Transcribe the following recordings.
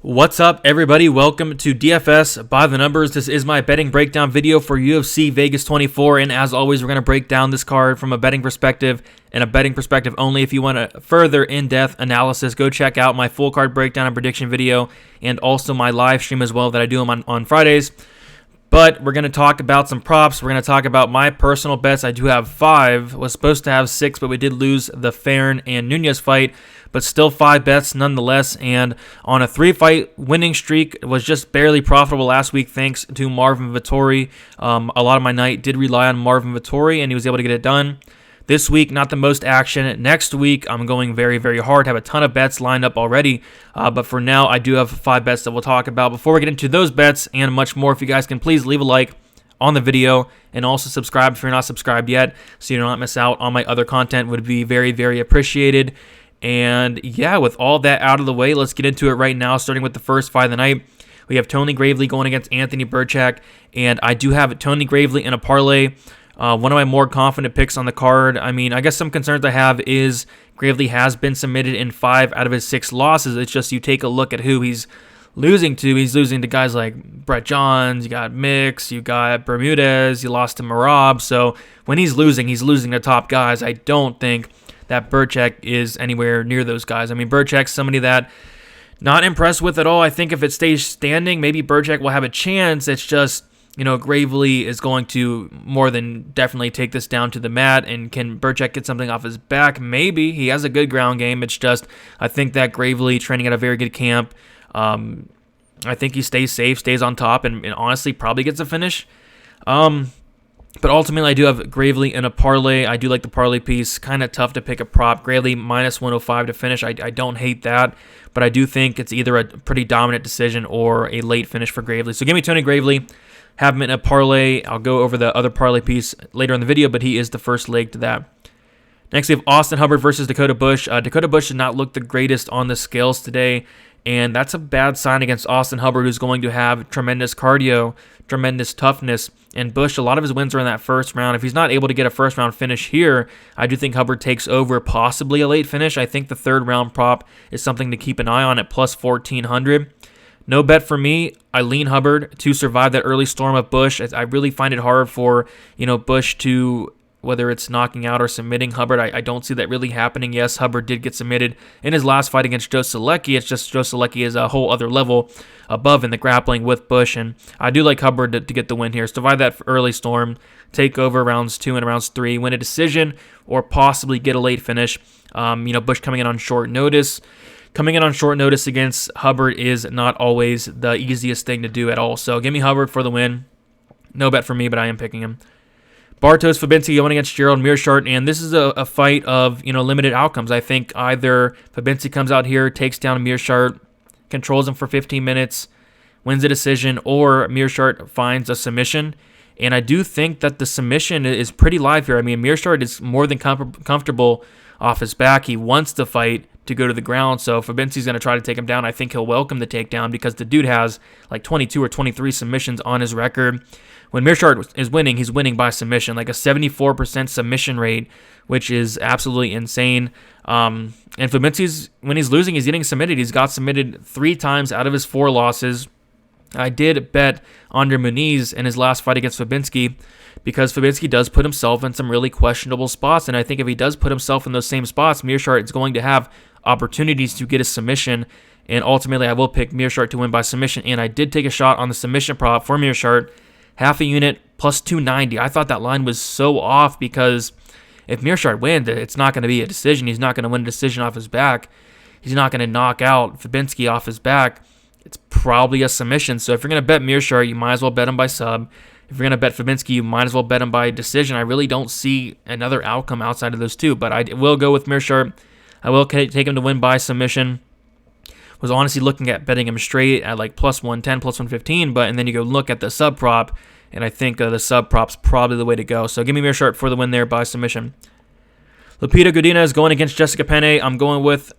What's up, everybody? Welcome to DFS by the Numbers. This is my betting breakdown video for UFC Vegas 24, and as always, we're going to break down this card from a betting perspective and a betting perspective only. If you want a further in-depth analysis, go check out my full card breakdown and prediction video, and also my live stream as well that I do on Fridays. But we're going to talk about some props. We're going to talk about my personal bets. I do have 5. Was supposed to have 6, but we did lose the Farron and Nunez fight. But still 5 bets nonetheless. And on a 3-fight winning streak, it was just barely profitable last week thanks to Marvin Vettori. A lot of my night did rely on Marvin Vettori, and he was able to get it done. This week, not the most action. Next week, I'm going very, very hard. Have a ton of bets lined up already. But for now, I do have 5 bets that we'll talk about. Before we get into those bets and much more, if you guys can please leave a like on the video and also subscribe if you're not subscribed yet so you do not miss out on my other content, would be very, very appreciated. And yeah, with all that out of the way, let's get into it right now, starting with the first fight of the night. We have Tony Gravely going against Anthony Burchak, and I do have Tony Gravely in a parlay. One of my more confident picks on the card. I mean, I guess some concerns I have is Gravely has been submitted in 5 out of his 6 losses. It's just you take a look at who he's losing to. He's losing to guys like Brett Johns, you got Mix, you got Bermudez, you lost to Marab. So when he's losing to top guys. I don't think that Burchak is anywhere near those guys. I mean, Burchak's somebody that not impressed with at all. I think if it stays standing, maybe Burchak will have a chance. It's just, Gravely is going to more than definitely take this down to the mat. And can Burchak get something off his back? Maybe. He has a good ground game. It's just, I think that Gravely training at a very good camp. I think he stays safe, stays on top, and honestly probably gets a finish. But ultimately, I do have Gravely in a parlay. I do like the parlay piece. Kind of tough to pick a prop. Gravely minus 105 to finish. I don't hate that, but I do think it's either a pretty dominant decision or a late finish for Gravely. So give me Tony Gravely. Have him in a parlay. I'll go over the other parlay piece later in the video, but he is the first leg to that. Next, we have Austin Hubbard versus Dakota Bush. Dakota Bush did not look the greatest on the scales today, and that's a bad sign against Austin Hubbard, who's going to have tremendous cardio, tremendous toughness. And Bush, a lot of his wins are in that first round. If he's not able to get a first round finish here, I do think Hubbard takes over, possibly a late finish. I think the third round prop is something to keep an eye on at plus 1,400. No bet for me. I lean Hubbard to survive that early storm of Bush. I really find it hard for, Bush to, whether it's knocking out or submitting Hubbard. I don't see that really happening. Yes, Hubbard did get submitted in his last fight against Joe Solecki. It's just Joe Solecki is a whole other level above in the grappling with Bush, and I do like Hubbard to get the win here. Survive that early storm, take over rounds 2 and rounds 3, win a decision, or possibly get a late finish. Bush coming in on short notice. Coming in on short notice against Hubbard is not always the easiest thing to do at all. So give me Hubbard for the win. No bet for me, but I am picking him. Bartos Fabinho going against Gerald Mirshard, and this is a fight of limited outcomes. I think either Fabinho comes out here, takes down Mirshard, controls him for 15 minutes, wins a decision, or Mirshard finds a submission. And I do think that the submission is pretty live here. I mean, Mirshard is more than comfortable off his back. He wants the fight to go to the ground, so if Fabinho's going to try to take him down, I think he'll welcome the takedown because the dude has like 22 or 23 submissions on his record. When Mirshard is winning, he's winning by submission, like a 74% submission rate, which is absolutely insane. And Fabinho's, when he's losing, he's getting submitted. He's got submitted 3 times out of his 4 losses. I did bet Andre Muniz in his last fight against Fabinho because Fabinho does put himself in some really questionable spots, and I think if he does put himself in those same spots, Mirshard is going to have opportunities to get a submission, and ultimately I will pick Mirshard to win by submission, and I did take a shot on the submission prop for Mirshard, half a unit, plus 290. I thought that line was so off because if Mirshard wins, it's not going to be a decision. He's not going to win a decision off his back. He's not going to knock out Fabinho off his back. It's probably a submission. So if you're going to bet Mirshard, you might as well bet him by sub. If you're going to bet Fabinho, you might as well bet him by decision. I really don't see another outcome outside of those two, but I will go with Mirshard. I will take him to win by submission. Was honestly looking at betting him straight at like plus 110, plus 115, and then you go look at the sub prop, and I think the sub prop's probably the way to go. So give me Mirshard for the win there by submission. Lupita Godinez going against Jessica Penne. I'm going with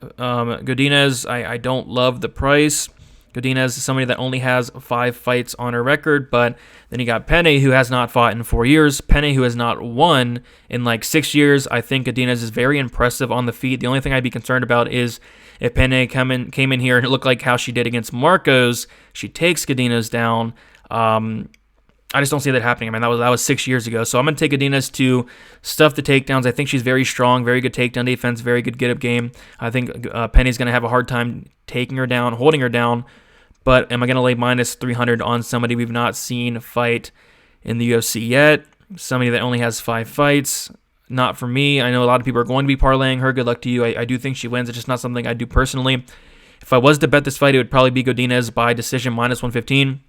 Godinez. I don't love the price. Godinez is somebody that only has 5 fights on her record, but then you got Penne, who has not fought in 4 years. Penne, who has not won in like 6 years. I think Godinez is very impressive on the feet. The only thing I'd be concerned about is if Penne came in here and it looked like how she did against Marcos, she takes Godinez down. I just don't see that happening. I mean, that was 6 years ago. So I'm going to take Godinez to stuff the takedowns. I think she's very strong, very good takedown defense, very good get-up game. I think Penny's going to have a hard time taking her down, holding her down. But am I going to lay minus 300 on somebody we've not seen fight in the UFC yet? Somebody that only has 5 fights? Not for me. I know a lot of people are going to be parlaying her. Good luck to you. I do think she wins. It's just not something I do personally. If I was to bet this fight, it would probably be Godinez by decision minus 115.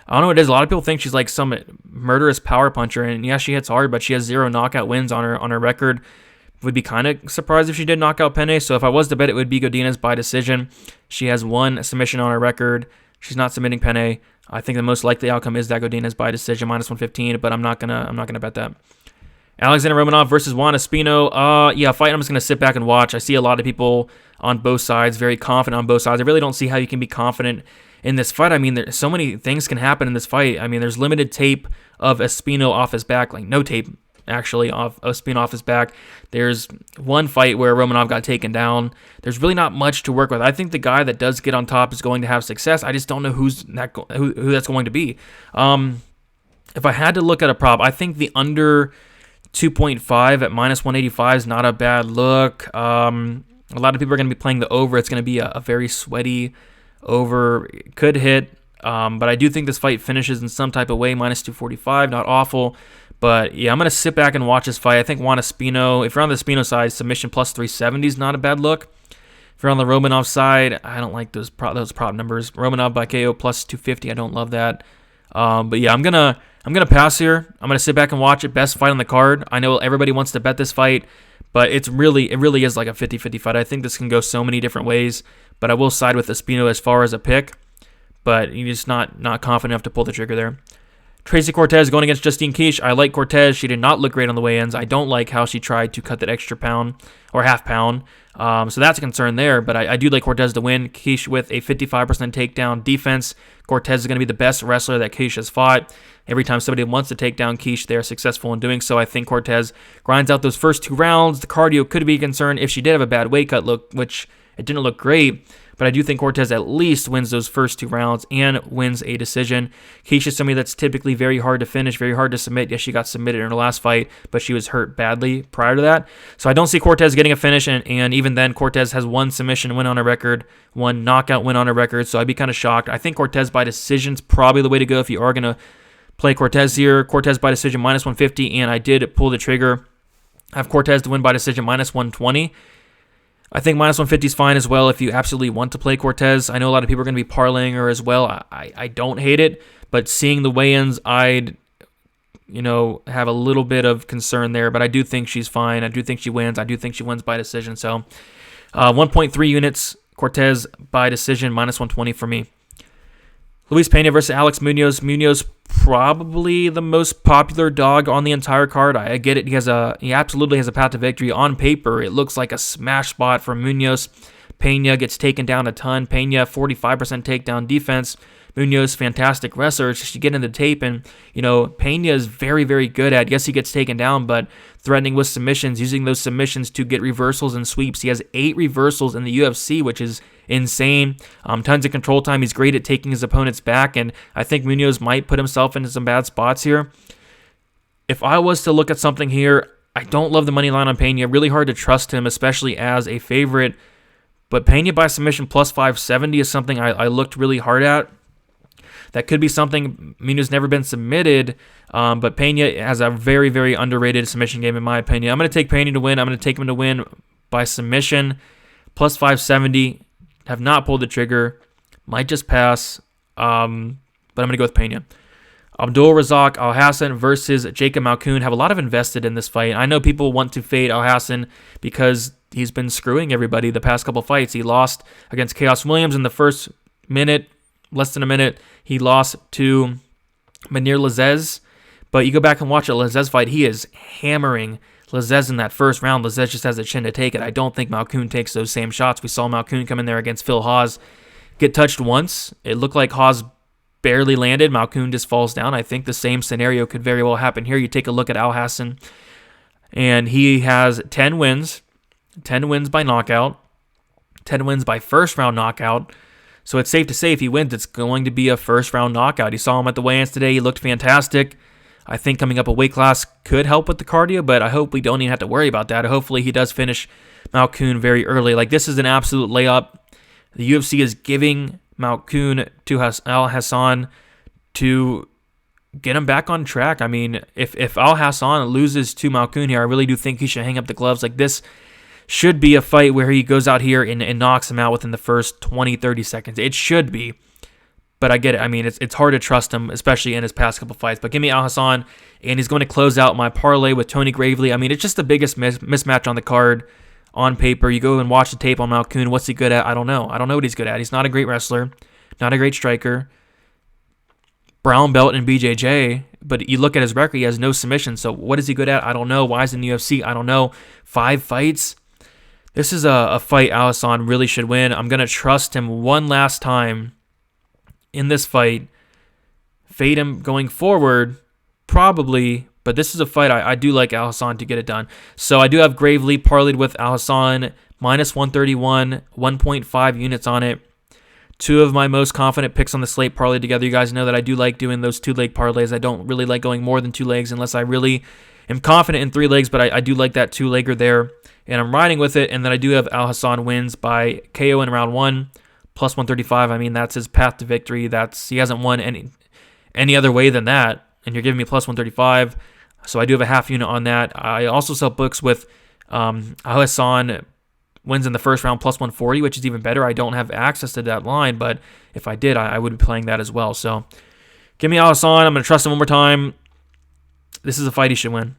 I don't know what it is. A lot of people think she's like some murderous power puncher, and yeah, she hits hard, but she has 0 knockout wins on her record. Would be kind of surprised if she did knock out Penne. So if I was to bet, it would be Godinez by decision. She has 1 submission on her record. She's not submitting Penne. I think the most likely outcome is that Godinez by decision minus 115, but I'm not gonna bet that. Alexander Romanov versus Juan Espino. Fight I'm just gonna sit back and watch. I see a lot of people on both sides, very confident on both sides. I really don't see how you can be confident in this fight. I mean, there's so many things can happen in this fight. I mean, there's limited tape of Espino off his back, like no tape actually of Espino off his back. There's one fight where Romanov got taken down. There's really not much to work with. I think the guy that does get on top is going to have success. I just don't know who that's going to be. If I had to look at a prop, I think the under 2.5 at minus 185 is not a bad look. A lot of people are going to be playing the over. It's going to be a very sweaty over. It could hit, but I do think this fight finishes in some type of way. Minus 245, not awful. But yeah, I'm going to sit back and watch this fight. I think Juan Espino, if you're on the Espino side, submission plus 370 is not a bad look. If you're on the Romanov side, I don't like those prop numbers. Romanov by KO plus 250, I don't love that. But yeah, I'm gonna pass here. I'm gonna sit back and watch it. Best fight on the card. I know everybody wants to bet this fight, but it really is like a 50-50 fight. I think this can go so many different ways, but I will side with Espino as far as a pick. But you're just not confident enough to pull the trigger there. Tracy Cortez going against Justine Quiche. I like Cortez. She did not look great on the weigh-ins. I don't like how she tried to cut that extra pound or half pound. So that's a concern there, but I do like Cortez to win. Quiche with a 55% takedown defense. Cortez is going to be the best wrestler that Quiche has fought. Every time somebody wants to take down Quiche, they're successful in doing so. I think Cortez grinds out those first 2 rounds. The cardio could be a concern if she did have a bad weight cut look, which it didn't look great. But I do think Cortez at least wins those first 2 rounds and wins a decision. Quiche is somebody that's typically very hard to finish, very hard to submit. Yes, she got submitted in her last fight, but she was hurt badly prior to that. So I don't see Cortez getting a finish, and even then, Cortez has 1 submission win on her record, 1 knockout win on her record, so I'd be kind of shocked. I think Cortez by decision's probably the way to go if you are going to play Cortez here. Cortez by decision minus 150, and I did pull the trigger. I have Cortez to win by decision minus 120. I think minus 150 is fine as well if you absolutely want to play Cortez. I know a lot of people are going to be parlaying her as well. I don't hate it, but seeing the weigh-ins, I'd have a little bit of concern there, but I do think she's fine. I do think she wins. I do think she wins by decision. So 1.3 units, Cortez by decision, minus 120 for me. Luis Pena versus Alex Munoz. Munoz probably the most popular dog on the entire card. I get it. He absolutely has a path to victory. On paper, it looks like a smash spot for Munoz. Pena gets taken down a ton. Pena, 45% takedown defense. Munoz, fantastic wrestler. It's just you get into the tape, and Pena is very, very good at. Yes, he gets taken down, but threatening with submissions, using those submissions to get reversals and sweeps. He has 8 reversals in the UFC, which is insane. Tons of control time. He's great at taking his opponents back, and I think Munoz might put himself into some bad spots here. If I was to look at something here, I don't love the money line on Pena. Really hard to trust him, especially as a favorite. But Pena by submission plus 570 is something I looked really hard at. That could be something. Munoz never been submitted, but Pena has a very, very underrated submission game in my opinion. I'm going to take Pena to win. I'm going to take him to win by submission, plus 570. Have not pulled the trigger. Might just pass, but I'm going to go with Pena. Abdul, Razak, Al-Hassan versus Jacob Malcoon. Have a lot of invested in this fight. I know people want to fade Al-Hassan because he's been screwing everybody the past couple fights. He lost against Chaos Williams in the first minute, less than a minute. He lost to Manir Lazez. But you go back and watch a Lazez fight, he is hammering Lazez in that first round. Lazez just has a chin to take it. I don't think Malcoon takes those same shots. We saw Malcoon come in there against Phil Hawes, get touched once. It looked like Hawes barely landed. Malcoon just falls down. I think the same scenario could very well happen here. You take a look at Al-Hassan, and he has 10 wins by knockout. 10 wins by first round knockout. So it's safe to say if he wins, it's going to be a first round knockout. You saw him at the weigh-ins today. He looked fantastic. I think coming up a weight class could help with the cardio, but I hope we don't even have to worry about that. Hopefully he does finish Malcoon very early. Like, this is an absolute layup. The UFC is giving Malcoon to Al-Hassan to get him back on track. I mean, if Al-Hassan loses to Malcoon here, I really do think he should hang up the gloves. Like, this should be a fight where he goes out here and knocks him out within the first 20, 30 seconds. It should be. But I get it. I mean, it's hard to trust him, especially in his past couple fights. But give me Al-Hassan, and he's going to close out my parlay with Tony Gravely. I mean, it's just the biggest mismatch on the card on paper. You go and watch the tape on Malcoon. What's he good at? I don't know. I don't know what he's good at. He's not a great wrestler, not a great striker. Brown belt in BJJ, but you look at his record, he has no submission. So what is he good at? I don't know. Why is he in the UFC? I don't know. 5 fights. This is a fight Al-Hassan really should win. I'm going to trust him one last time in this fight. Fade him going forward, probably, but this is a fight I do like Al-Hassan to get it done. So I do have Gravely parlayed with Al-Hassan, minus 131, 1.5 units on it. 2 of my most confident picks on the slate parlayed together. You guys know that I do like doing those 2-leg parlays. I don't really like going more than 2 legs unless I really am confident in 3 legs, but I do like that 2-legger there, and I'm riding with it. And then I do have Al-Hassan wins by KO in round 1, plus 135. I mean, that's his path to victory. He hasn't won any other way than that, and you're giving me plus 135. So I do have a half unit on that. I also sell books with Al-Hassan wins in the first round plus 140, which is even better. I don't have access to that line, but if I did, I would be playing that as well. So give me Al-Hassan. I'm going to trust him one more time. This is a fight he should win.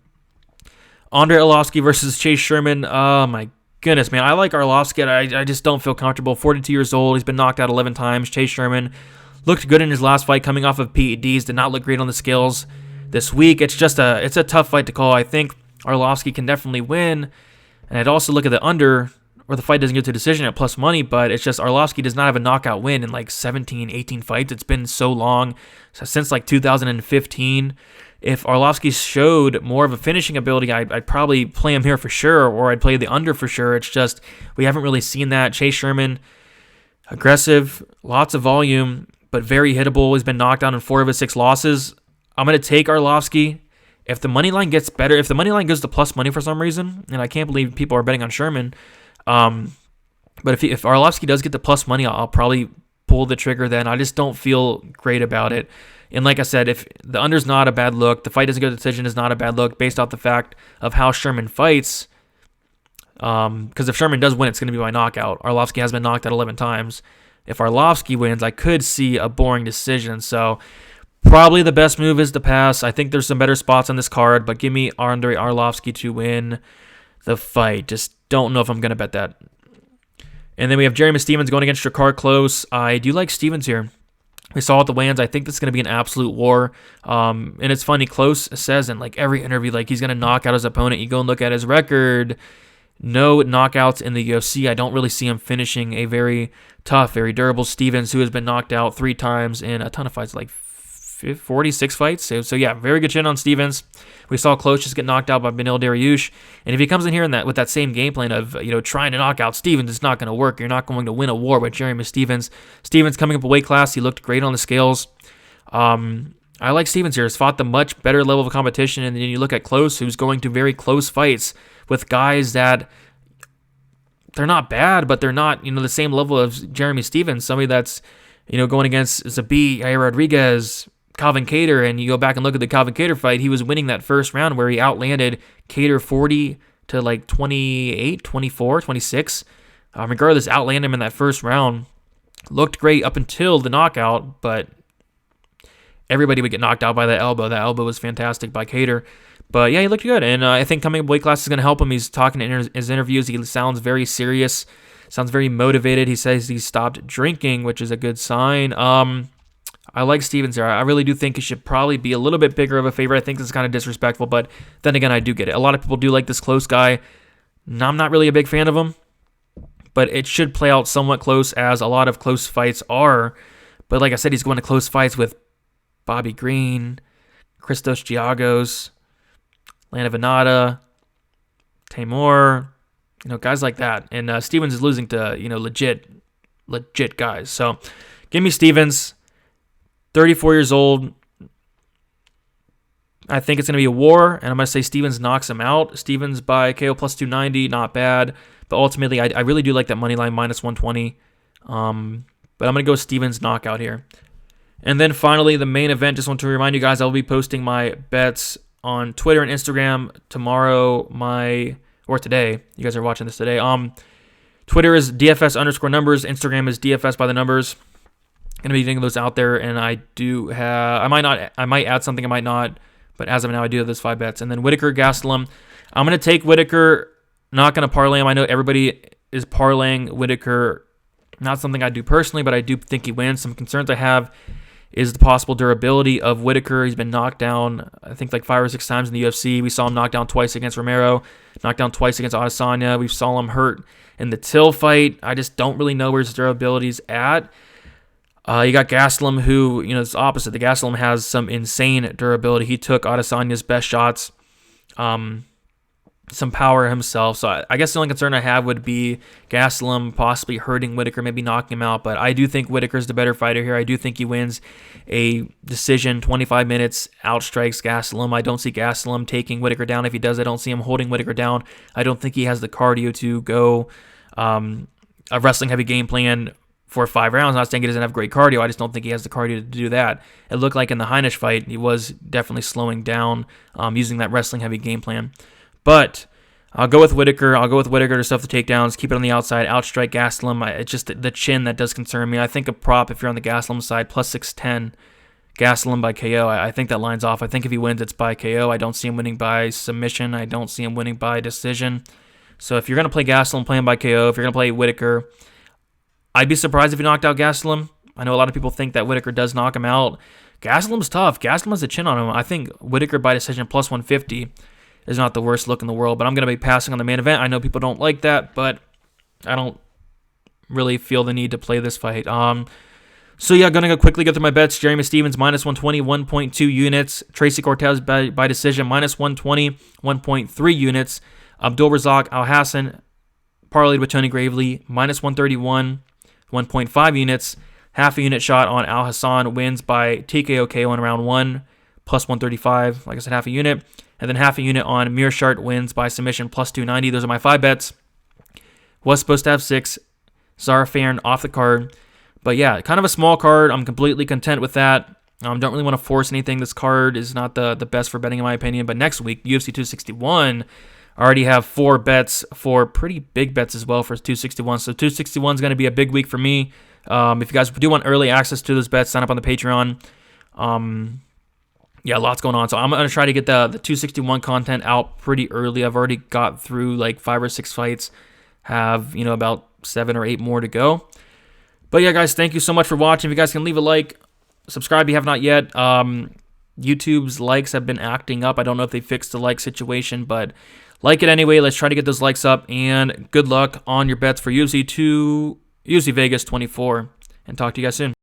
Andre Olowski versus Chase Sherman. Oh, my goodness, man. I like Olowski. I just don't feel comfortable. 42 years old. He's been knocked out 11 times. Chase Sherman looked good in his last fight coming off of PEDs. Did not look great on the scales this week. It's a tough fight to call. I think Olowski can definitely win. And I'd also look at the under, or the fight doesn't get to decision at plus money, but it's just Olowski does not have a knockout win in like 17, 18 fights. It's been so long, since like 2015. If Olowski showed more of a finishing ability, I'd probably play him here for sure, or I'd play the under for sure. It's just we haven't really seen that. Chase Sherman, aggressive, lots of volume, but very hittable. He's been knocked out in 4 of his 6 losses. I'm going to take Olowski. If the money line gets better, if the money line goes to plus money for some reason, and I can't believe people are betting on Sherman, but if Olowski does get the plus money, I'll probably pull the trigger then. I just don't feel great about it. And like I said, if the under's not a bad look, the fight doesn't go to decision is not a bad look based off the fact of how Sherman fights. Because if Sherman does win, it's going to be by knockout. Olowski has been knocked out 11 times. If Olowski wins, I could see a boring decision. So probably the best move is to pass. I think there's some better spots on this card, but give me Andre Arlovski to win the fight. Just don't know if I'm going to bet that. And then we have Jeremy Stephens going against Shakar Close. I do like Stephens here. We saw at the weigh-ins. I think this is going to be an absolute war. And it's funny, Close says in like every interview, like he's going to knock out his opponent. You go and look at his record. No knockouts in the UFC. I don't really see him finishing a very tough, very durable Stephens, who has been knocked out 3 times in a ton of fights, like 46 fights. So yeah, very good chin on Stephens. We saw Close just get knocked out by Beneil Dariush. And if he comes in here with that same game plan of trying to knock out Stephens, it's not going to work. You're not going to win a war with Jeremy Stephens. Stephens coming up a weight class. He looked great on the scales. I like Stephens here. He's fought the much better level of competition. And then you look at Close, who's going to very close fights with guys that they're not bad, but they're not the same level of Jeremy Stephens. Somebody that's going against Zabit, Yair Rodriguez, Calvin Kattar, and you go back and look at the Calvin Kattar fight, he was winning that first round where he outlanded Kattar 40 to like 28, 24, 26. Regardless, outlanded him in that first round. Looked great up until the knockout, but everybody would get knocked out by that elbow. That elbow was fantastic by Kattar. But yeah, he looked good, and I think coming up weight class is going to help him. He's talking in his interviews. He sounds very serious, sounds very motivated. He says he stopped drinking, which is a good sign. I like Stephens here. I really do think he should probably be a little bit bigger of a favorite. I think this is kind of disrespectful, but then again, I do get it. A lot of people do like this Close guy. I'm not really a big fan of him, but it should play out somewhat close, as a lot of close fights are. But like I said, he's going to close fights with Bobby Green, Christos Giagos, Lana Venata, Tamor, Guys like that. And Stevens is losing to, legit guys. So give me Stevens, 34 years old. I think it's going to be a war, and I'm going to say Stevens knocks him out. Stevens by KO plus 290, not bad. But ultimately, I really do like that money line, minus 120. But I'm going to go Stevens knockout here. And then finally, the main event. Just want to remind you guys, I'll be posting my bets on Twitter and Instagram tomorrow, or today. You guys are watching this today. Twitter is DFS_numbers. Instagram is DFS by the numbers. Going to be getting those out there, and I might add something, I might not. But as of now, I do have those 5 bets. And then Whittaker, Gastelum. I'm going to take Whittaker. Not going to parlay him. I know everybody is parlaying Whittaker. Not something I do personally, but I do think he wins. Some concerns I have is the possible durability of Whittaker. He's been knocked down, I think, like 5 or 6 times in the UFC. We saw him knocked down twice against Romero, knocked down twice against Adesanya. We saw him hurt in the Till fight. I just don't really know where his durability is at. You got Gastelum, who, it's the opposite. The Gastelum has some insane durability. He took Adesanya's best shots, some power himself. So I guess the only concern I have would be Gastelum possibly hurting Whittaker, maybe knocking him out. But I do think Whittaker's the better fighter here. I do think he wins a decision, 25 minutes, outstrikes Gastelum. I don't see Gastelum taking Whittaker down. If he does, I don't see him holding Whittaker down. I don't think he has the cardio to go a wrestling-heavy game plan for 5 rounds. I'm not saying he doesn't have great cardio. I just don't think he has the cardio to do that. It looked like in the Heinisch fight, he was definitely slowing down using that wrestling-heavy game plan. But I'll go with Whittaker. I'll go with Whittaker to stuff the takedowns, keep it on the outside, outstrike Gastelum. It's just the chin that does concern me. I think a prop, if you're on the Gastelum side, plus 610, Gastelum by KO. I think that lines off. I think if he wins, it's by KO. I don't see him winning by submission. I don't see him winning by decision. So if you're going to play Gastelum, play him by KO. If you're going to play Whittaker, I'd be surprised if he knocked out Gastelum. I know a lot of people think that Whittaker does knock him out. Gastelum's tough. Gastelum has a chin on him. I think Whittaker by decision plus 150 is not the worst look in the world, but I'm going to be passing on the main event. I know people don't like that, but I don't really feel the need to play this fight. So yeah, going to quickly go through my bets. Jeremy Stephens, minus 120, 1.2 units. Tracy Cortez by decision, minus 120, 1.3 units. Abdul Razak, Al-Hassan, parlayed with Tony Gravely, minus 131, 1.5 units. Half a unit shot on Al-Hassan, wins by TKO KO in round 1, plus 135. Like I said, half a unit. And then half a unit on Mirshard, wins by submission, plus 290. Those are my 5 bets. Was supposed to have 6. Zarafaran off the card. But yeah, kind of a small card. I'm completely content with that. Don't really want to force anything. This card is not the best for betting in my opinion. But next week, UFC 261, I already have 4 bets, 4 pretty big bets as well for 261. So 261 is going to be a big week for me. If you guys do want early access to those bets, sign up on the Patreon. Yeah, lots going on. So I'm going to try to get the 261 content out pretty early. I've already got through like 5 or 6 fights. Have, about 7 or 8 more to go. But yeah, guys, thank you so much for watching. If you guys can leave a like, subscribe if you have not yet. YouTube's likes have been acting up. I don't know if they fixed the like situation, but like it anyway. Let's try to get those likes up. And good luck on your bets for UFC Vegas 24. And talk to you guys soon.